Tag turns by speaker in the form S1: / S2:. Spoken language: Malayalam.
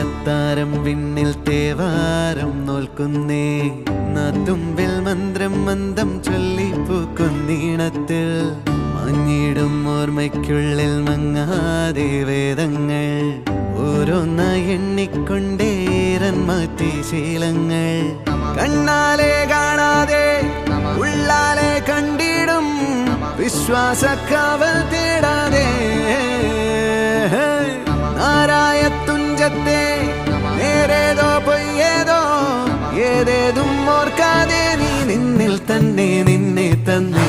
S1: അത്താരം വിണ്ണിൽ തേവാരം നോൽക്കുന്നേ നാത്തുമ്പിൽ മന്ത്രം മന്ദം ചൊല്ലിപ്പൂക്കുന്നീണത്തിൽ മഞ്ഞിടും ഓർമ്മയ്ക്കുള്ളിൽ മങ്ങാതെ വേദങ്ങൾ ഓരോന്നായി എണ്ണിക്കൊണ്ടേരൻ മാറ്റി ശീലങ്ങൾ കണ്ണാലെ കാണാതെ ഉള്ളാലെ കണ്ടിടും വിശ്വാസക്കാവൽ തേടാതെ നാരായ തുഞ്ചത്തെ നേരേതോ പൊയ്യേതോ ഏതേതും ഓർക്കാതെ നീ നിന്നിൽ തന്നെ നിന്നെ തന്നെ